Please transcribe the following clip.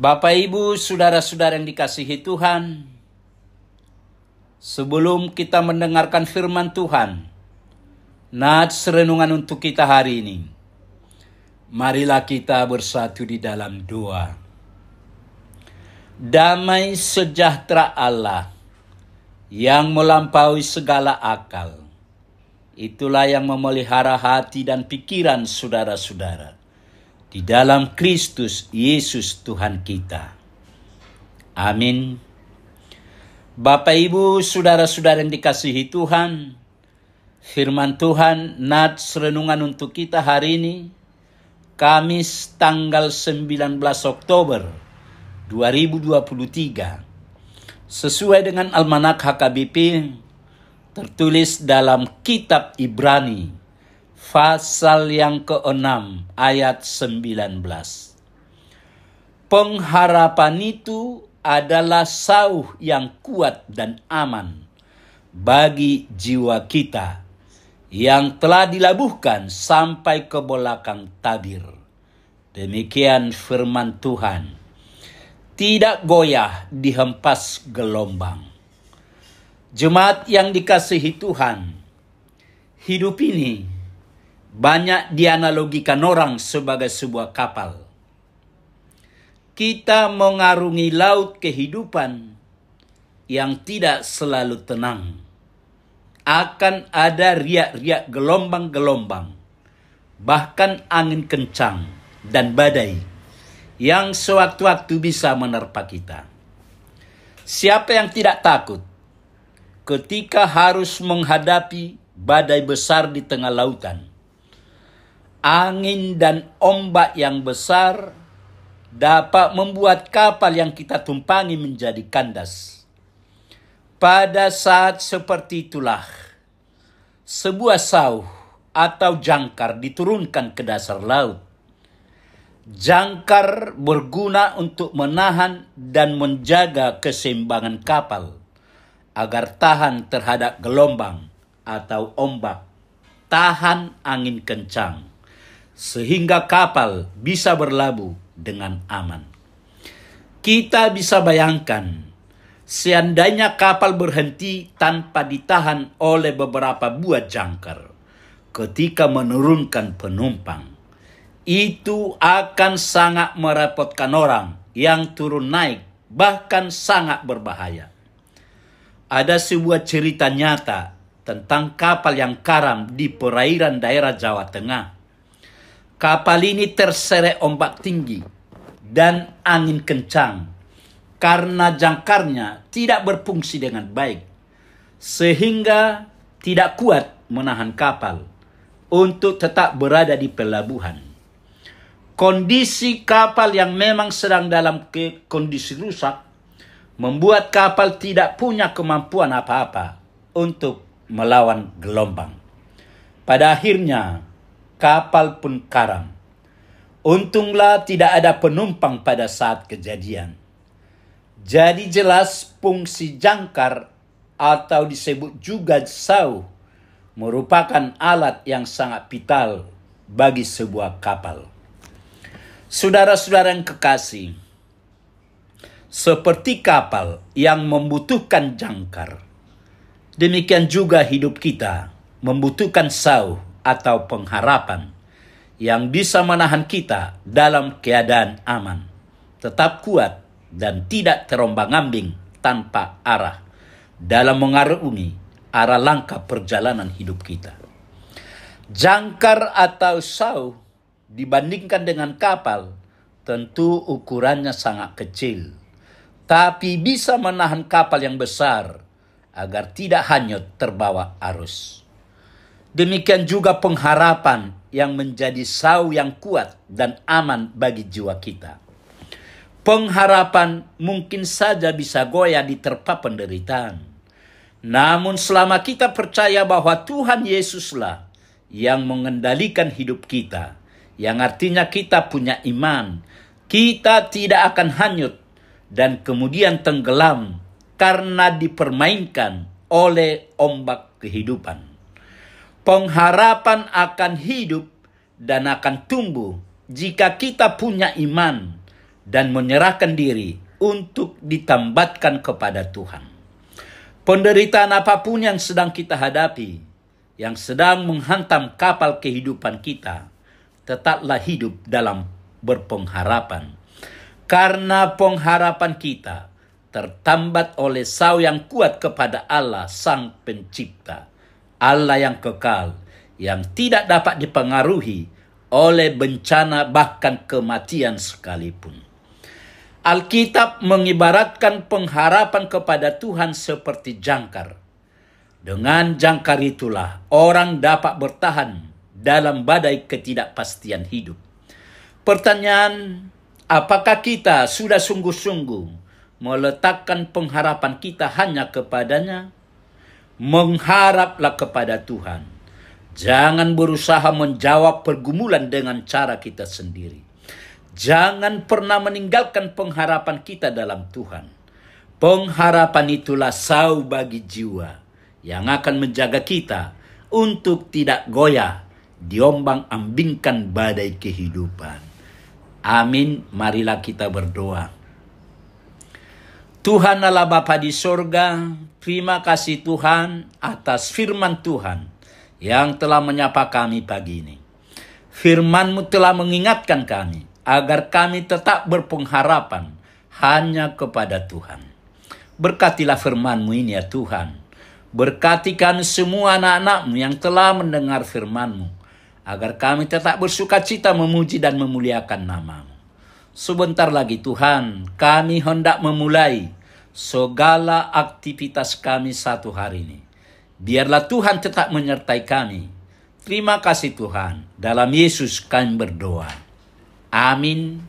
Bapak, Ibu, saudara-saudara yang dikasihi Tuhan, sebelum kita mendengarkan firman Tuhan, nats renungan untuk kita hari ini, marilah kita bersatu di dalam doa. Damai sejahtera Allah yang melampaui segala akal, itulah yang memelihara hati dan pikiran saudara-saudara di dalam Kristus Yesus Tuhan kita. Amin. Bapak, Ibu, saudara-saudara yang dikasihi Tuhan, firman Tuhan nats renungan untuk kita hari ini, Kamis tanggal 19 Oktober 2023, sesuai dengan Almanak HKBP, tertulis dalam kitab Ibrani, pasal yang ke-6 ayat 19. Pengharapan itu adalah sauh yang kuat dan aman bagi jiwa kita yang telah dilabuhkan sampai ke belakang tabir. Demikian firman Tuhan. Tidak goyah dihempas gelombang. Jemaat yang dikasihi Tuhan, hidup ini banyak dianalogikan orang sebagai sebuah kapal. Kita mengarungi laut kehidupan yang tidak selalu tenang. Akan ada riak-riak gelombang-gelombang, bahkan angin kencang dan badai yang sewaktu-waktu bisa menerpa kita. Siapa yang tidak takut ketika harus menghadapi badai besar di tengah lautan? Angin dan ombak yang besar dapat membuat kapal yang kita tumpangi menjadi kandas. Pada saat seperti itulah, sebuah sauh atau jangkar diturunkan ke dasar laut. Jangkar berguna untuk menahan dan menjaga keseimbangan kapal agar tahan terhadap gelombang atau ombak, tahan angin kencang, sehingga kapal bisa berlabuh dengan aman. Kita bisa bayangkan, seandainya kapal berhenti tanpa ditahan oleh beberapa buah jangkar ketika menurunkan penumpang, itu akan sangat merepotkan orang yang turun naik, bahkan sangat berbahaya. Ada sebuah cerita nyata tentang kapal yang karam di perairan daerah Jawa Tengah. Kapal ini terseret ombak tinggi dan angin kencang karena jangkarnya tidak berfungsi dengan baik, sehingga tidak kuat menahan kapal untuk tetap berada di pelabuhan. Kondisi kapal yang memang sedang dalam kondisi rusak membuat kapal tidak punya kemampuan apa-apa untuk melawan gelombang. Pada akhirnya kapal pun karam. Untunglah tidak ada penumpang pada saat kejadian. Jadi jelas fungsi jangkar atau disebut juga sauh merupakan alat yang sangat vital bagi sebuah kapal. Saudara-saudara yang kekasih, seperti kapal yang membutuhkan jangkar, demikian juga hidup kita membutuhkan sauh atau pengharapan yang bisa menahan kita dalam keadaan aman, tetap kuat dan tidak terombang-ambing tanpa arah dalam mengarungi arah langkah perjalanan hidup kita. Jangkar atau sauh dibandingkan dengan kapal tentu ukurannya sangat kecil, tapi bisa menahan kapal yang besar agar tidak hanyut terbawa arus. Demikian juga pengharapan yang menjadi sauh yang kuat dan aman bagi jiwa kita. Pengharapan mungkin saja bisa goyah diterpa penderitaan. Namun selama kita percaya bahwa Tuhan Yesuslah yang mengendalikan hidup kita, yang artinya kita punya iman, kita tidak akan hanyut dan kemudian tenggelam karena dipermainkan oleh ombak kehidupan. Pengharapan akan hidup dan akan tumbuh jika kita punya iman dan menyerahkan diri untuk ditambatkan kepada Tuhan. Penderitaan apapun yang sedang kita hadapi, yang sedang menghantam kapal kehidupan kita, tetaplah hidup dalam berpengharapan. Karena pengharapan kita tertambat oleh sau yang kuat kepada Allah Sang Pencipta, Allah yang kekal, yang tidak dapat dipengaruhi oleh bencana bahkan kematian sekalipun. Alkitab mengibaratkan pengharapan kepada Tuhan seperti jangkar. Dengan jangkar itulah orang dapat bertahan dalam badai ketidakpastian hidup. Pertanyaan, apakah kita sudah sungguh-sungguh meletakkan pengharapan kita hanya kepadanya? Mengharaplah kepada Tuhan. Jangan berusaha menjawab pergumulan dengan cara kita sendiri. Jangan pernah meninggalkan pengharapan kita dalam Tuhan. Pengharapan itulah sau bagi jiwa yang akan menjaga kita untuk tidak goyah diombang-ambingkan badai kehidupan. Amin. Marilah kita berdoa. Tuhan Allah Bapa di sorga, terima kasih Tuhan atas firman Tuhan yang telah menyapa kami pagi ini. Firman-Mu telah mengingatkan kami agar kami tetap berpengharapan hanya kepada Tuhan. Berkatilah firman-Mu ini ya Tuhan. Berkati kami semua anak-anak-Mu yang telah mendengar firman-Mu, agar kami tetap bersukacita memuji dan memuliakan nama-Mu. Sebentar lagi Tuhan, kami hendak memulai segala aktivitas kami satu hari ini. Biarlah Tuhan tetap menyertai kami. Terima kasih Tuhan. Dalam Yesus kami berdoa. Amin.